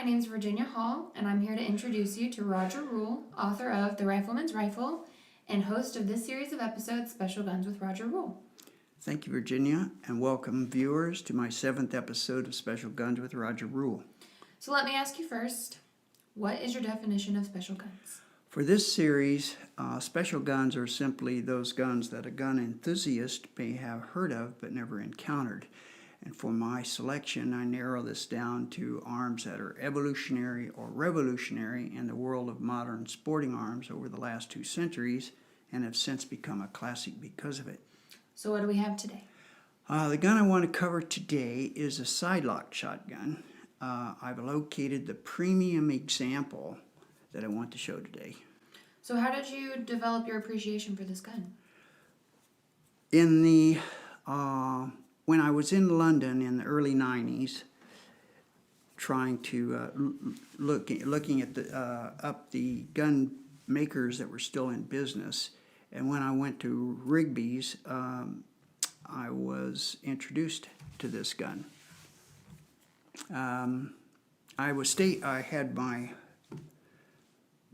name is Virginia Hall, and I'm here to introduce you to Roger Rule, author of The Rifleman's Rifle, and host of this series of episodes, Special Guns with Roger Rule. Thank you, Virginia, and welcome viewers to my 7th episode of Special Guns with Roger Rule. So let me ask you first, what is your definition of special guns? For this series, special guns are simply those guns that a gun enthusiast may have heard of but never encountered. And for my selection, I narrow this down to arms that are evolutionary or revolutionary in the world of modern sporting arms over the last 2 centuries and have since become a classic because of it. So what do we have today? The gun I want to cover today is a Sidelock shotgun. I've located the premium example that I want to show today. So how did you develop your appreciation for this gun? In the when I was in London in the early 90s, trying to looking at up the gun makers that were still in business, and when I went to Rigby's, I was introduced to this gun. I had my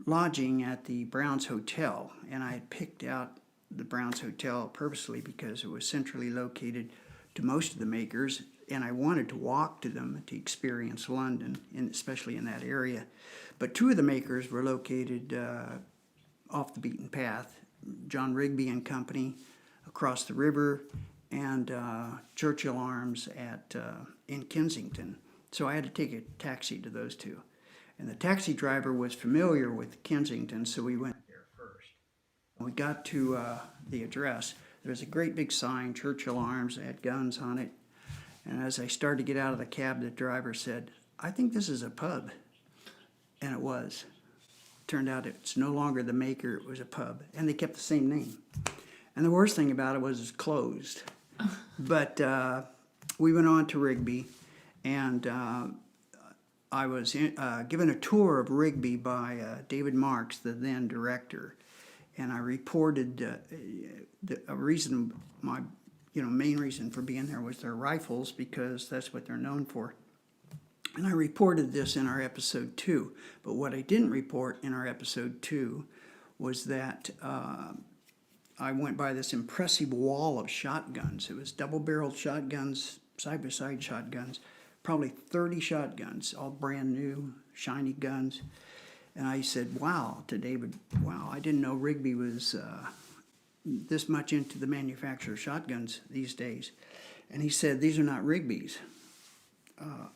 lodging at the Browns Hotel, and I had picked out the Browns Hotel purposely because it was centrally located to most of the makers, and I wanted to walk to them to experience London, especially in that area. But 2 of the makers were located off the beaten path, John Rigby and Company across the river, and Churchill Arms in Kensington. So I had to take a taxi to those 2. And the taxi driver was familiar with Kensington, so we went there first. When we got to the address, there was a great big sign, Churchill Arms, that had guns on it. And as I started to get out of the cab, the driver said, "I think this is a pub." And it was. Turned out it's no longer the maker, it was a pub. And they kept the same name. And the worst thing about it was it's closed. But we went on to Rigby, and I was given a tour of Rigby by David Marks, the then director, and I reported main reason for being there was their rifles, because that's what they're known for. And I reported this in our episode 2, but what I didn't report in our episode 2 was that I went by this impressive wall of shotguns. It was double-barreled shotguns, side-by-side shotguns, probably 30 shotguns, all brand new, shiny guns. And I said, wow, to David, wow, I didn't know Rigby was this much into the manufacture of shotguns these days. And he said, these are not Rigby's.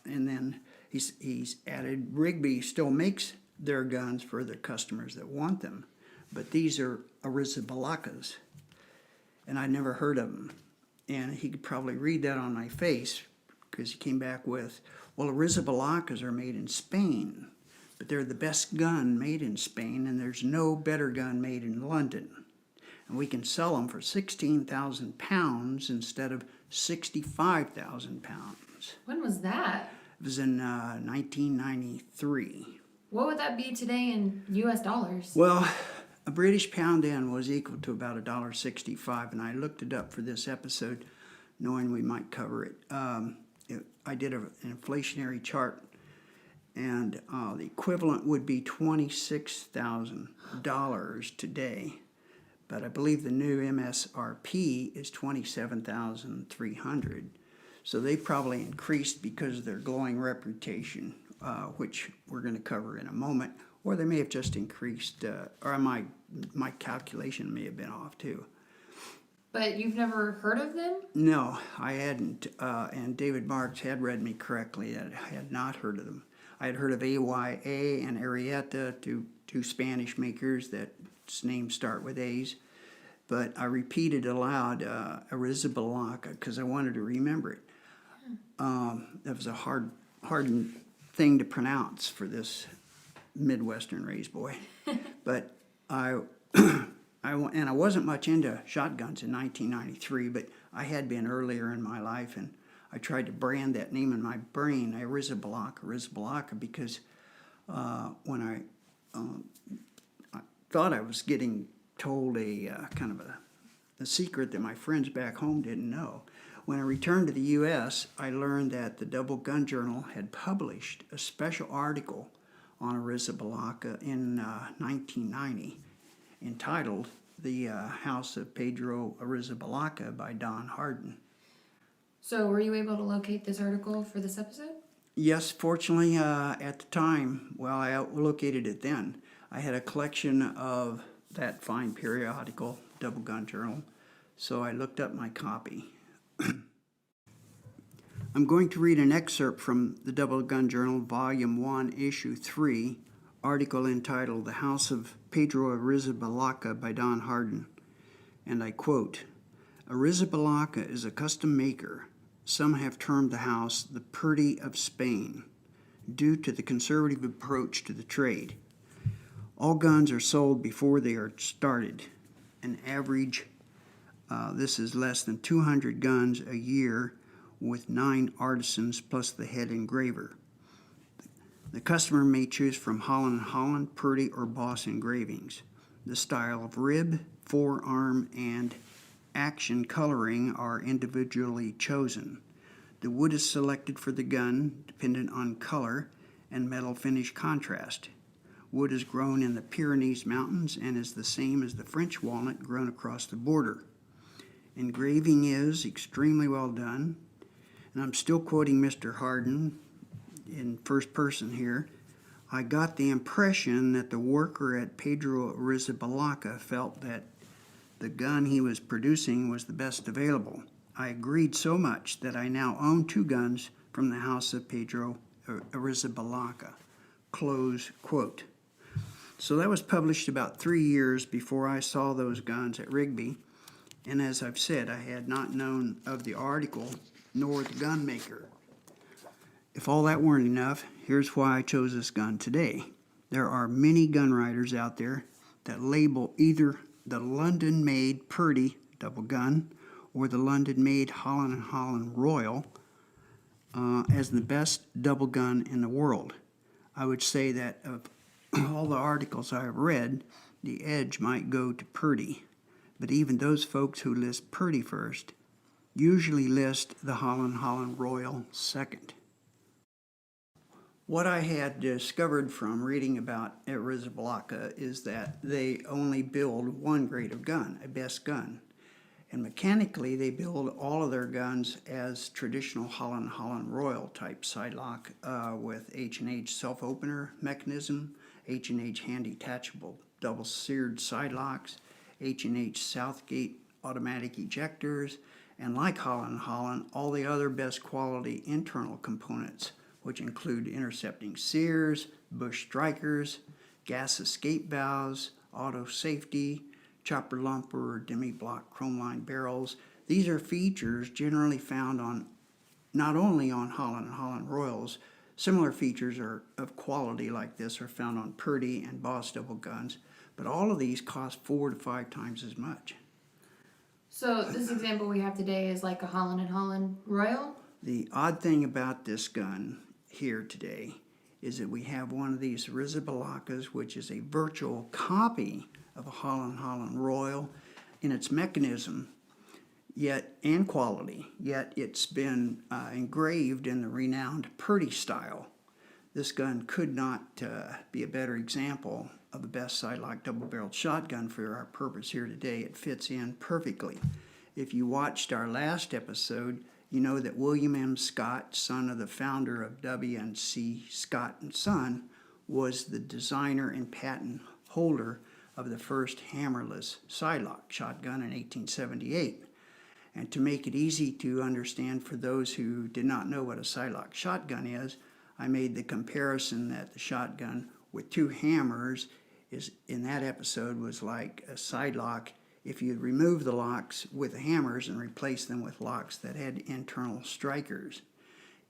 And then he's added, Rigby still makes their guns for their customers that want them, but these are Arrizabalagas. And I'd never heard of them. And he could probably read that on my face, because he came back with, well, Arrizabalagas are made in Spain, but they're the best gun made in Spain, and there's no better gun made in London. And we can sell them for 16,000 pounds instead of 65,000 pounds. When was that? It was in 1993. What would that be today in US dollars? Well, a British pound then was equal to about $1.65, and I looked it up for this episode, knowing we might cover it. I did an inflationary chart, and the equivalent would be $26,000 today. But I believe the new MSRP is $27,300. So they probably increased because of their glowing reputation, which we're going to cover in a moment. Or they may have just increased, or my calculation may have been off too. But you've never heard of them? No, I hadn't. And David Marks had read me correctly that I had not heard of them. I had heard of AYA and Arietta, two Spanish makers that names start with A's. But I repeated aloud Arrizabalaga because I wanted to remember it. That was a hard thing to pronounce for this Midwestern raised boy. But I wasn't much into shotguns in 1993, but I had been earlier in my life, and I tried to brand that name in my brain, Arrizabalaga, because when I thought I was getting told a kind of a secret that my friends back home didn't know. When I returned to the U.S., I learned that the Double Gun Journal had published a special article on Arrizabalaga in 1990 entitled The House of Pedro Arrizabalaga by Don Hardin. So were you able to locate this article for this episode? Yes, fortunately, at the time, I located it then. I had a collection of that fine periodical, Double Gun Journal, so I looked up my copy. I'm going to read an excerpt from the Double Gun Journal, Volume 1, Issue 3, article entitled The House of Pedro Arrizabalaga by Don Hardin. And I quote, Arrizabalaga is a custom maker. Some have termed the house the Purdy of Spain, due to the conservative approach to the trade. All guns are sold before they are started. An average, this is less than 200 guns a year, with 9 artisans plus the head engraver. The customer may choose from Holland & Holland, Purdy, or Boss engravings. The style of rib, forearm, and action coloring are individually chosen. The wood is selected for the gun dependent on color and metal finish contrast. Wood is grown in the Pyrenees Mountains and is the same as the French walnut grown across the border. Engraving is extremely well done, and I'm still quoting Mr. Hardin in first person here. I got the impression that the worker at Pedro Arrizabalaga felt that the gun he was producing was the best available. I agreed so much that I now own 2 guns from the house of Pedro Arrizabalaga. Close quote. So that was published about 3 years before I saw those guns at Rigby, and as I've said, I had not known of the article nor the gun maker. If all that weren't enough, here's why I chose this gun today. There are many gun writers out there that label either the London-made Purdy double gun or the London-made Holland & Holland Royal as the best double gun in the world. I would say that of all the articles I have read, the edge might go to Purdy, but even those folks who list Purdy first usually list the Holland & Holland Royal second. What I had discovered from reading about Arrizabalaga is that they only build one grade of gun, a best gun. And mechanically, they build all of their guns as traditional Holland & Holland Royal type sidelock with H&H self-opener mechanism, H&H hand detachable double seared sidelocks, H&H Southgate automatic ejectors, and like Holland & Holland, all the other best quality internal components, which include intercepting sears, bush strikers, gas escape valves, auto safety, chopper lumper, demi-block chrome line barrels. These are features generally found on not only on Holland & Holland Royals. Similar features of quality like this are found on Purdy and Boss double guns, but all of these cost 4 to 5 times as much. So this example we have today is like a Holland & Holland Royal? The odd thing about this gun here today is that we have one of these Arrizabalagas, which is a virtual copy of a Holland & Holland Royal in its mechanism and quality, yet it's been engraved in the renowned Purdy style. This gun could not be a better example of the best sidelock double-barreled shotgun for our purpose here today. It fits in perfectly. If you watched our last episode, you know that William M. Scott, son of the founder of W&C Scott & Son, was the designer and patent holder of the first hammerless sidelock shotgun in 1878. And to make it easy to understand for those who did not know what a sidelock shotgun is, I made the comparison that the shotgun with 2 hammers is in that episode was like a sidelock if you remove the locks with the hammers and replace them with locks that had internal strikers.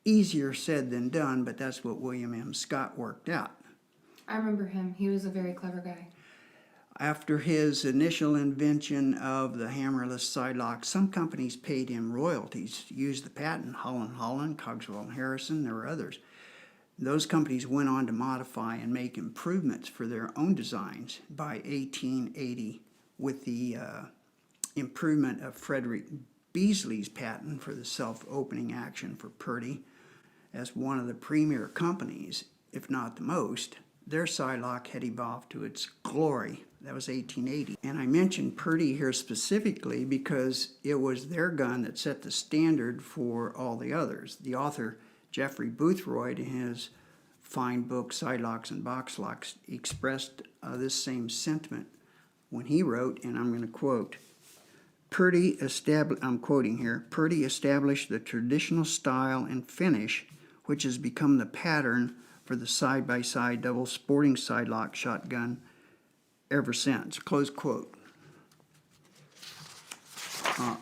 Easier said than done, but that's what William M. Scott worked out. I remember him. He was a very clever guy. After his initial invention of the hammerless sidelock, some companies paid him royalties to use the patent. Holland & Holland, Cogswell & Harrison, there were others. Those companies went on to modify and make improvements for their own designs by 1880 with the improvement of Frederick Beasley's patent for the self-opening action for Purdy. As one of the premier companies, if not the most, their Sidelock had evolved to its glory. That was 1880. And I mentioned Purdy here specifically because it was their gun that set the standard for all the others. The author, Jeffrey Boothroyd, in his fine book, Sidelocks and Boxlocks, expressed this same sentiment when he wrote, and I'm going to quote, I'm quoting here, Purdy established the traditional style and finish which has become the pattern for the side-by-side double sporting sidelock shotgun ever since, close quote.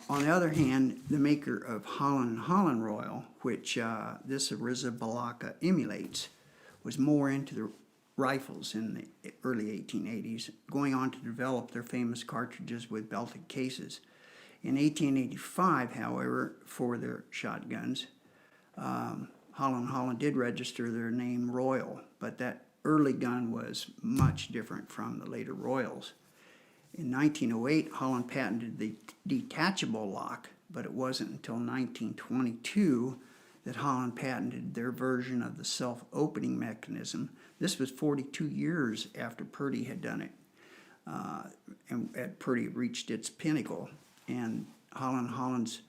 On the other hand, the maker of Holland & Holland Royal, which this Arrizabalaga emulates, was more into the rifles in the early 1880s, going on to develop their famous cartridges with belted cases. In 1885, however, for their shotguns, Holland did register their name Royal, but that early gun was much different from the later Royals. In 1908, Holland patented the detachable lock, but it wasn't until 1922 that Holland patented their version of the self-opening mechanism. This was 42 years after Purdy had done it, and Purdy reached its pinnacle, and Holland's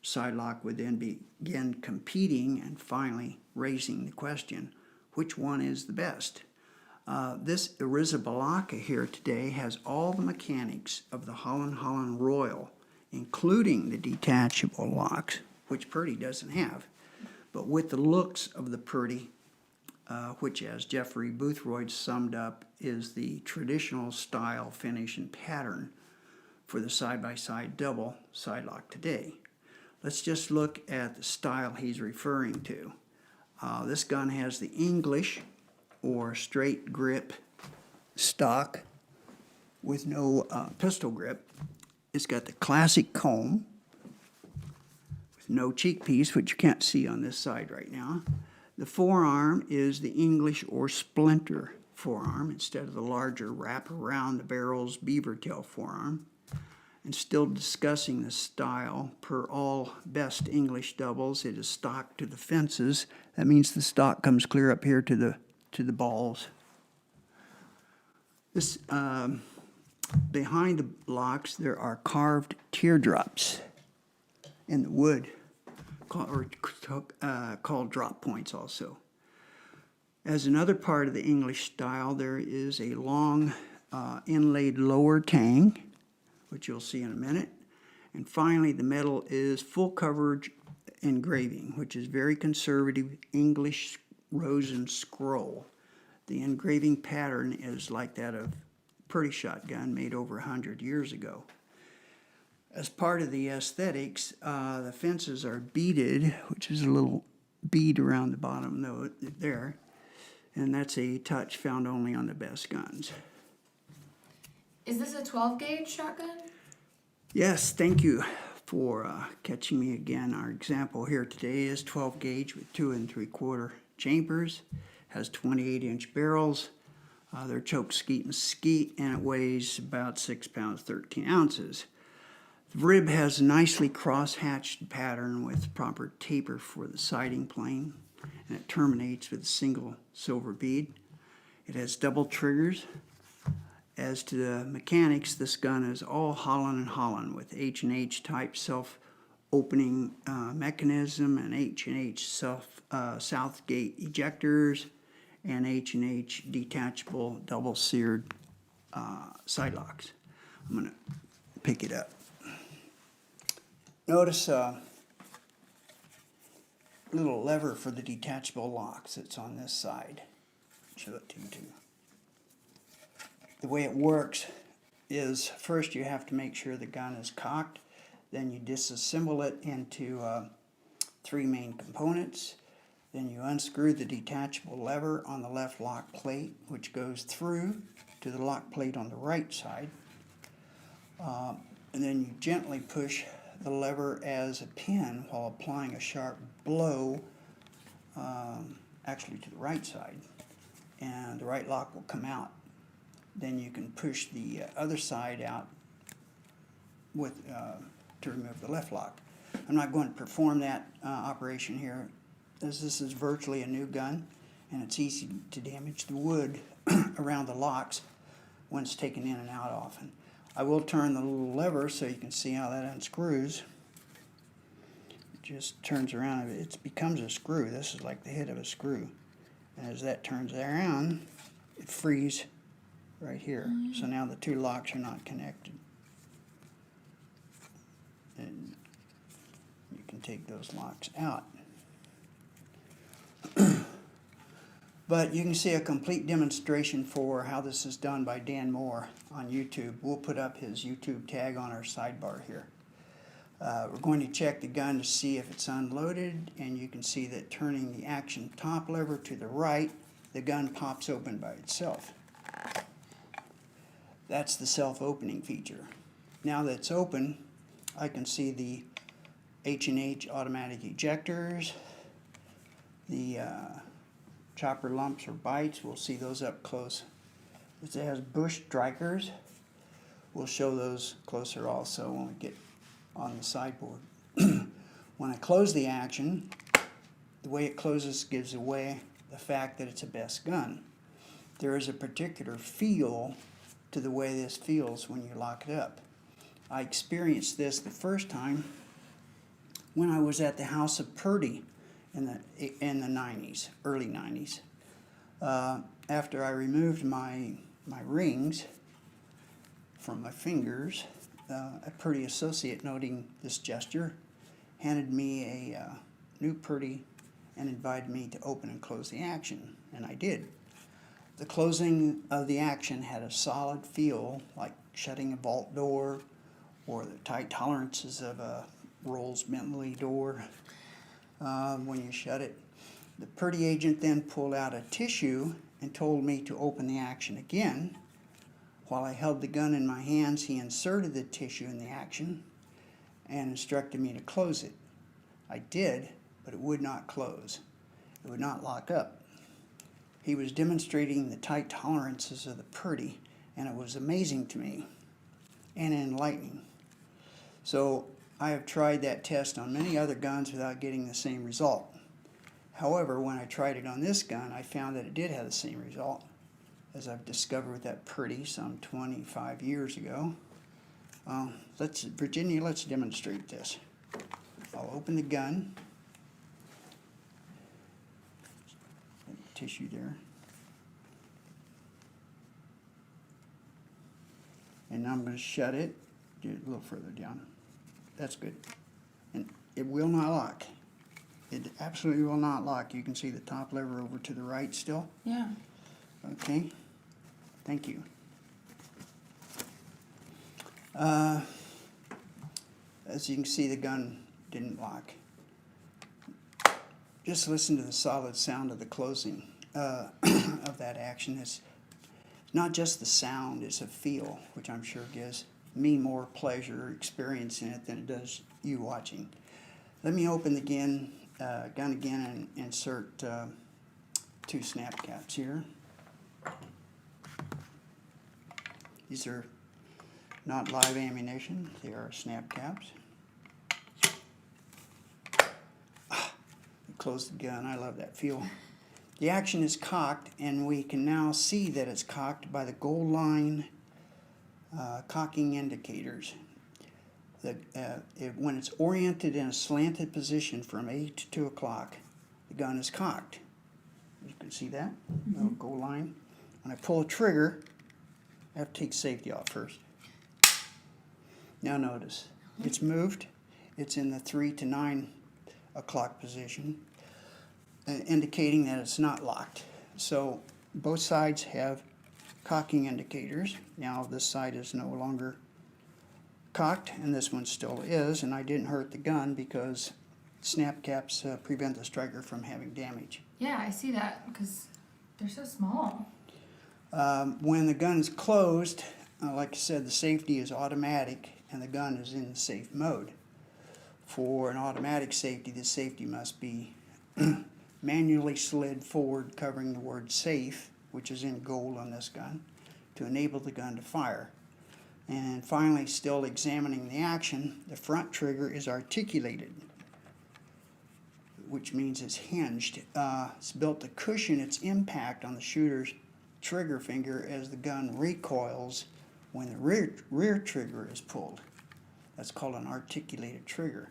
Sidelock would then begin competing and finally raising the question, which one is the best? This Arrizabalaga here today has all the mechanics of the Holland Royal, including the detachable locks, which Purdy doesn't have, but with the looks of the Purdy, which, as Jeffrey Boothroyd summed up, is the traditional style, finish, and pattern for the side-by-side double sidelock today. Let's just look at the style he's referring to. This gun has the English or straight grip stock with no pistol grip. It's got the classic comb with no cheek piece, which you can't see on this side right now. The forearm is the English or splinter forearm instead of the larger wrap around the barrel's beaver tail forearm. And still discussing the style, per all best English doubles, it is stock to the fences. That means the stock comes clear up here to the balls. This behind the locks there are carved teardrops in the wood, called drop points also. As another part of the English style, there is a long inlaid lower tang, which you'll see in a minute. And finally, the metal is full coverage engraving, which is very conservative English rose and scroll. The engraving pattern is like that of Purdy shotgun made over 100 years ago. As part of the aesthetics, the fences are beaded, which is a little bead around the bottom there, and that's a touch found only on the best guns. Is this a 12 gauge shotgun? Yes, thank you for catching me again. Our example here today is 12 gauge with 2 3/4 chambers, has 28-inch barrels. They're choke, skeet, and skeet, and it weighs about 6 pounds, 13 ounces. The rib has a nicely cross-hatched pattern with proper taper for the sighting plane, and it terminates with a single silver bead. It has double triggers. As to the mechanics, this gun is all Holland & Holland with H&H type self-opening mechanism and H&H Southgate ejectors and H&H detachable double seared sidelocks. I'm going to pick it up. Notice a little lever for the detachable locks that's on this side. Show it to you too. The way it works is first you have to make sure the gun is cocked, then you disassemble it into 3 main components, then you unscrew the detachable lever on the left lock plate, which goes through to the lock plate on the right side, and then you gently push the lever as a pin while applying a sharp blow actually to the right side, and the right lock will come out. Then you can push the other side out with to remove the left lock. I'm not going to perform that operation here, as this is virtually a new gun, and it's easy to damage the wood around the locks when it's taken in and out often. I will turn the little lever so you can see how that unscrews. It just turns around, it becomes a screw. This is like the head of a screw. And as that turns around, it frees right here. So now the two locks are not connected. And you can take those locks out. But you can see a complete demonstration for how this is done by Dan Moore on YouTube. We'll put up his YouTube tag on our sidebar here. We're going to check the gun to see if it's unloaded, and you can see that turning the action top lever to the right, the gun pops open by itself. That's the self-opening feature. Now that it's open, I can see the H&H automatic ejectors, the chopper lumps or bites. We'll see those up close. It has bush strikers. We'll show those closer also when we get on the sideboard. When I close the action, the way it closes gives away the fact that it's a best gun. There is a particular feel to the way this feels when you lock it up. I experienced this the first time when I was at the house of Purdy in the 90s, early 90s. After I removed my rings from my fingers, a Purdy associate, noting this gesture, handed me a new Purdy and invited me to open and close the action, and I did. The closing of the action had a solid feel, like shutting a vault door or the tight tolerances of a Rolls Bentley door when you shut it. The Purdy agent then pulled out a tissue and told me to open the action again. While I held the gun in my hands, he inserted the tissue in the action and instructed me to close it. I did, but it would not close. It would not lock up. He was demonstrating the tight tolerances of the Purdy, and it was amazing to me and enlightening. So I have tried that test on many other guns without getting the same result. However, when I tried it on this gun, I found that it did have the same result, as I've discovered with that Purdy some 25 years ago. Virginia, let's demonstrate this. I'll open the gun. Tissue there. And now I'm going to shut it. Do it a little further down. That's good. And it will not lock. It absolutely will not lock. You can see the top lever over to the right still. Yeah. Okay. Thank you. As you can see, the gun didn't lock. Just listen to the solid sound of the closing of that action. It's not just the sound, it's a feel, which I'm sure gives me more pleasure experiencing it than it does you watching. Let me open the gun again and insert two snap caps here. These are not live ammunition, they are snap caps. Close the gun, I love that feel. The action is cocked, and we can now see that it's cocked by the gold line cocking indicators. When it's oriented in a slanted position from 8 to 2 o'clock, the gun is cocked. You can see that, little gold line. When I pull a trigger, I have to take safety off first. Now notice, it's moved. It's in the 3 to 9 o'clock position, indicating that it's not locked. So both sides have cocking indicators. Now this side is no longer cocked, and this one still is, and I didn't hurt the gun because snap caps prevent the striker from having damage. Yeah, I see that because they're so small. When the gun is closed, like I said, the safety is automatic and the gun is in safe mode. For an automatic safety, the safety must be manually slid forward, covering the word safe, which is in gold on this gun, to enable the gun to fire. And finally, still examining the action, the front trigger is articulated, which means it's hinged. It's built to cushion its impact on the shooter's trigger finger as the gun recoils when the rear trigger is pulled. That's called an articulated trigger.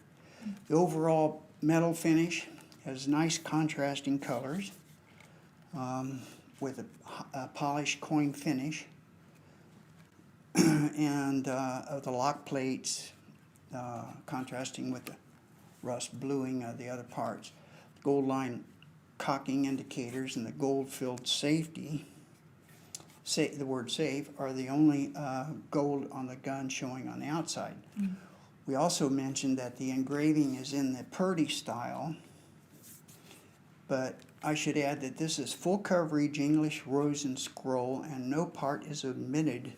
The overall metal finish has nice contrasting colors with a polished coin finish, and the lock plates contrasting with the rust bluing of the other parts. Gold line cocking indicators and the gold-filled safety, the word safe, are the only gold on the gun showing on the outside. Mm. We also mentioned that the engraving is in the Purdy style, but I should add that this is full coverage English rose and scroll, and no part is omitted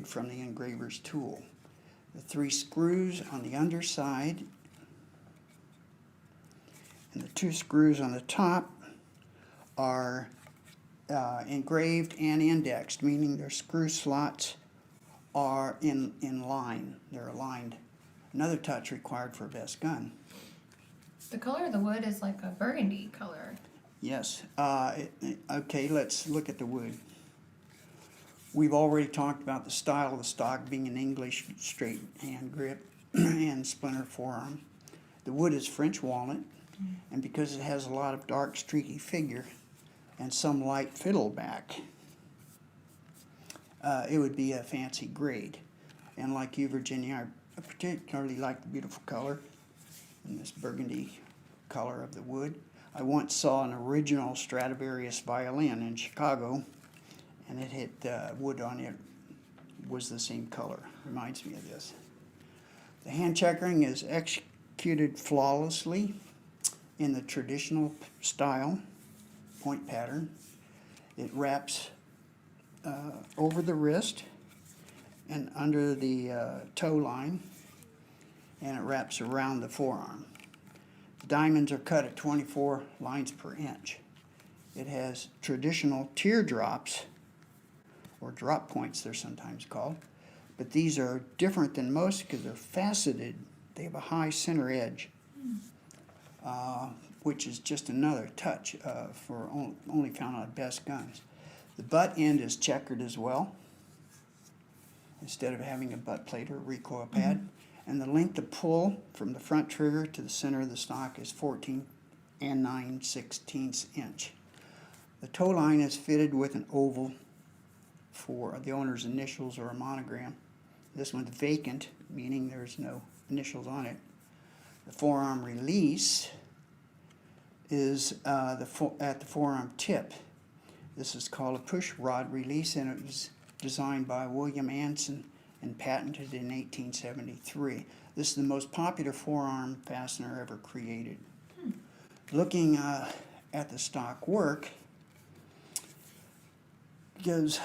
from the engraver's tool. The 3 screws on the underside and the 2 screws on the top are engraved and indexed, meaning their screw slots are in line. They're aligned. Another touch required for a best gun. The color of the wood is like a burgundy color. Yes. Okay, let's look at the wood. We've already talked about the style of the stock being an English straight hand grip and splinter forearm. The wood is French walnut, and because it has a lot of dark streaky figure and some light fiddleback, it would be a fancy grade. And like you, Virginia, I particularly like the beautiful color in this burgundy color of the wood. I once saw an original Stradivarius violin in Chicago, and it had wood on it was the same color. Reminds me of this. The hand checkering is executed flawlessly in the traditional style, point pattern. It wraps over the wrist and under the toe line, and it wraps around the forearm. The diamonds are cut at 24 lines per inch. It has traditional teardrops, or drop points they're sometimes called, but these are different than most because they're faceted. They have a high center edge, which is just another touch for only found on best guns. The butt end is checkered as well, instead of having a butt plate or recoil pad. Mm-hmm. And the length of pull from the front trigger to the center of the stock is 14 9/16 inch. The toe line is fitted with an oval for the owner's initials or a monogram. This one's vacant, meaning there's no initials on it. The forearm release is at the forearm tip. This is called a push rod release, and it was designed by William Anson and patented in 1873. This is the most popular forearm fastener ever created. Looking at the stock work gives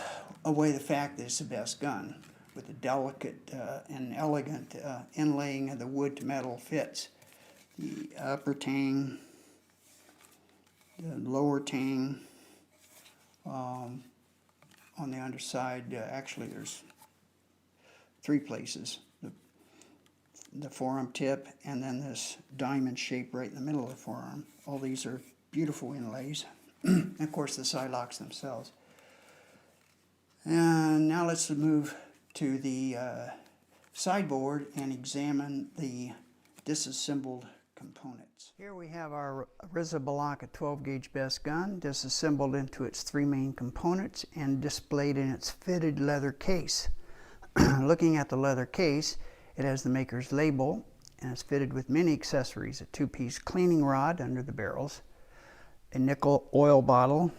away the fact that it's the best gun, with the delicate and elegant inlaying of the wood to metal fits. The upper tang, the lower tang, on the underside, actually there's 3 places. The forearm tip, and then this diamond shape right in the middle of the forearm. All these are beautiful inlays. And of course the Sidelocks themselves. And now let's move to the sideboard and examine the disassembled components. Here we have our Arrizabalaga 12-gauge best gun disassembled into its 3 main components and displayed in its fitted leather case. Looking at the leather case, it has the maker's label and is fitted with many accessories: a 2-piece cleaning rod under the barrels, a nickel oil bottle,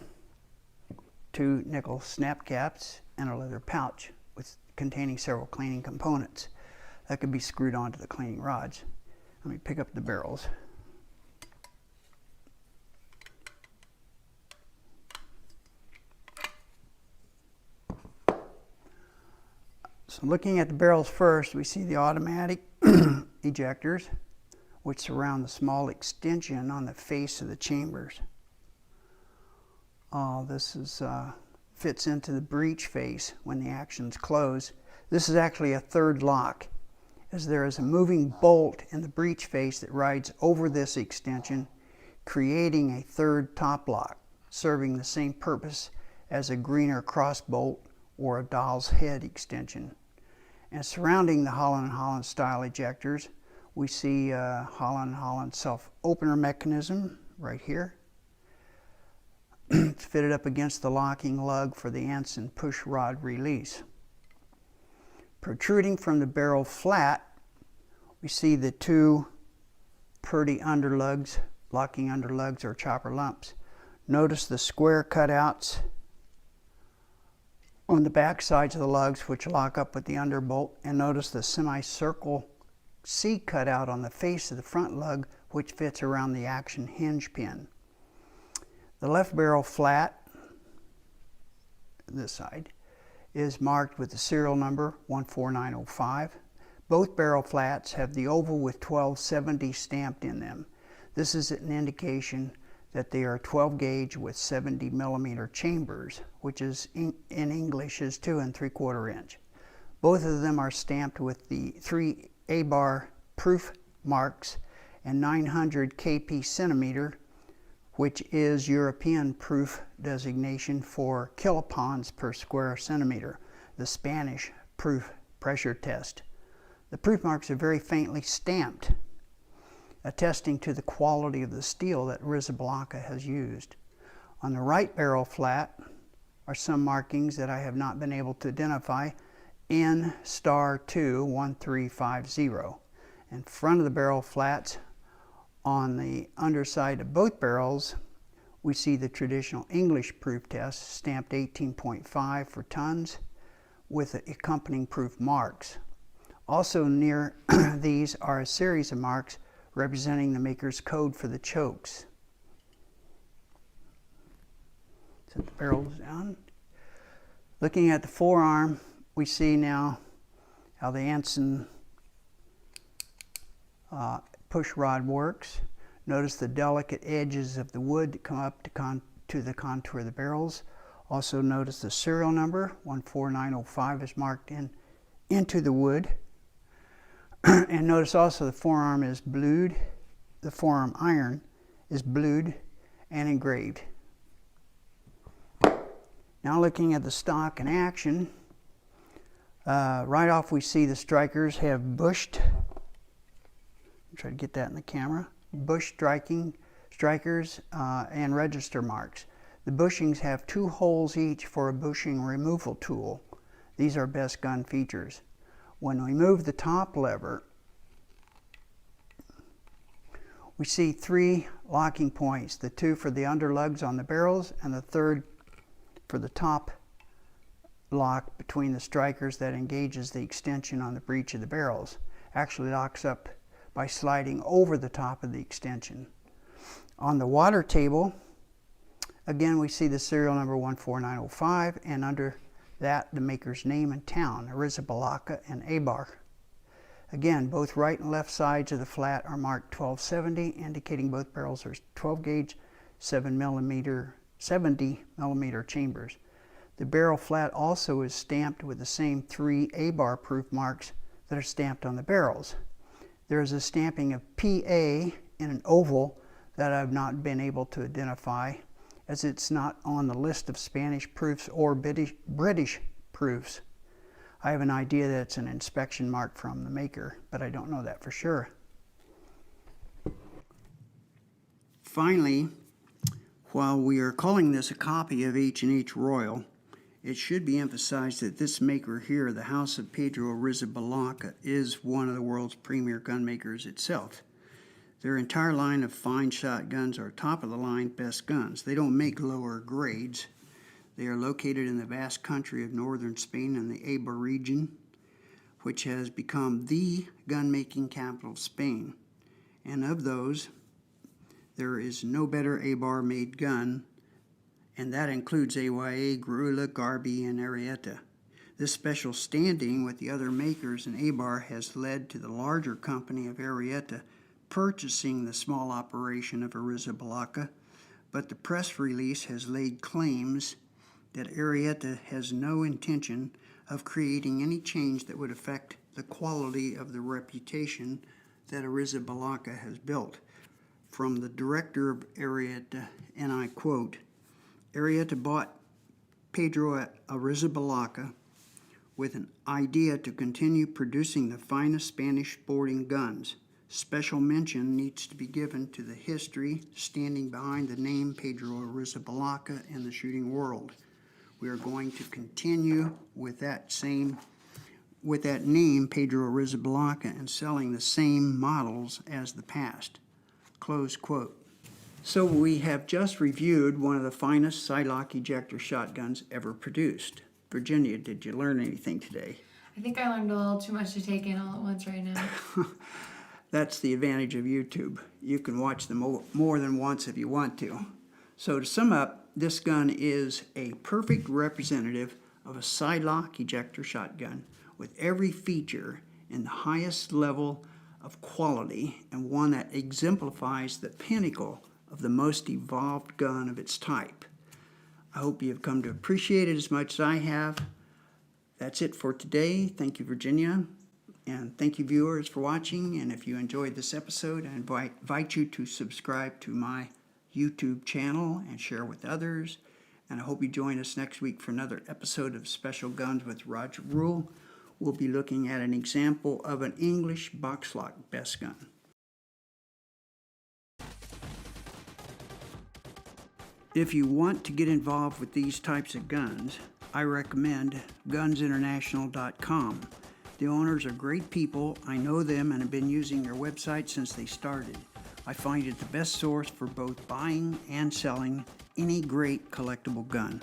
2 nickel snap caps, and a leather pouch containing several cleaning components that could be screwed onto the cleaning rods. Let me pick up the barrels. So looking at the barrels first, we see the automatic ejectors, which surround the small extension on the face of the chambers. This fits into the breech face when the action's closed. This is actually a third lock, as there is a moving bolt in the breech face that rides over this extension, creating a third top lock, serving the same purpose as a greener cross bolt or a doll's head extension. And surrounding the Holland & Holland style ejectors, we see Holland & Holland self-opener mechanism right here. It's fitted up against the locking lug for the Anson push rod release. Protruding from the barrel flat, we see the two Purdy underlugs, locking underlugs or chopper lumps. Notice the square cutouts on the back sides of the lugs which lock up with the underbolt, and notice the semicircle C cutout on the face of the front lug which fits around the action hinge pin. The left barrel flat, this side, is marked with the serial number 14905. Both barrel flats have the oval with 1270 stamped in them. This is an indication that they are 12 gauge with 70 millimeter chambers, which is in English is 2 3/4 inch. Both of them are stamped with the 3 A-bar proof marks and 900 kp centimeter, which is European proof designation for kilopons per square centimeter, the Spanish proof pressure test. The proof marks are very faintly stamped, attesting to the quality of the steel that Arrizabalaga has used. On the right barrel flat are some markings that I have not been able to identify, N*21350. In front of the barrel flats, on the underside of both barrels, we see the traditional English proof test stamped 18.5 for tons with accompanying proof marks. Also near these are a series of marks representing the maker's code for the chokes. Set the barrels down. Looking at the forearm, we see now how the Anson push rod works. Notice the delicate edges of the wood that come up to the contour of the barrels. Also notice the serial number 14905 is marked into the wood. And notice also the forearm is blued, the forearm iron is blued and engraved. Now looking at the stock in action, right off we see the strikers have bushed, try to get that in the camera, bush strikers and register marks. The bushings have 2 holes each for a bushing removal tool. These are best gun features. When we move the top lever, we see 3 locking points, the 2 for the underlugs on the barrels and the 3rd for the top lock between the strikers that engages the extension on the breech of the barrels. Actually locks up by sliding over the top of the extension. On the water table, again we see the serial number 14905, and under that the maker's name and town, Arrizabalaga and A-bar. Again, both right and left sides of the flat are marked 1270, indicating both barrels are 12 gauge 70 millimeter chambers. The barrel flat also is stamped with the same 3 A-bar proof marks that are stamped on the barrels. There is a stamping of PA in an oval that I've not been able to identify, as it's not on the list of Spanish proofs or British proofs. I have an idea that it's an inspection mark from the maker, but I don't know that for sure. Finally, while we are calling this a copy of H&H Royal, it should be emphasized that this maker here, the House of Pedro Arrizabalaga, is one of the world's premier gun makers itself. Their entire line of fine shot guns are top-of-the-line best guns. They don't make lower grades. They are located in the vast country of northern Spain in the Eibar region, which has become the gun-making capital of Spain. And of those, there is no better Eibar-made gun, and that includes AYA, Guerrilla, Garby, and Arrieta. This special standing with the other makers in Eibar has led to the larger company of Arrieta purchasing the small operation of Arrizabalaga, but the press release has laid claims that Arrieta has no intention of creating any change that would affect the quality of the reputation that Arrizabalaga has built. From the director of Arrieta, and I quote, "Arrieta bought Pedro Arrizabalaga with an idea to continue producing the finest Spanish sporting guns. Special mention needs to be given to the history standing behind the name Pedro Arrizabalaga in the shooting world. We are going to continue with that name, Pedro Arrizabalaga, and selling the same models as the past." Close quote. So we have just reviewed one of the finest Sidelock Ejector shotguns ever produced. Virginia, did you learn anything today? I think I learned a little too much to take in all at once right now. That's the advantage of YouTube. You can watch them more than once if you want to. So to sum up, this gun is a perfect representative of a Sidelock Ejector shotgun with every feature in the highest level of quality and one that exemplifies the pinnacle of the most evolved gun of its type. I hope you have come to appreciate it as much as I have. That's it for today. Thank you, Virginia. And thank you, viewers, for watching. And if you enjoyed this episode, I invite you to subscribe to my YouTube channel and share with others. And I hope you join us next week for another episode of Special Guns with Roger Rule. We'll be looking at an example of an English box lock best gun. If you want to get involved with these types of guns, I recommend gunsinternational.com. The owners are great people. I know them and have been using their website since they started. I find it the best source for both buying and selling any great collectible gun.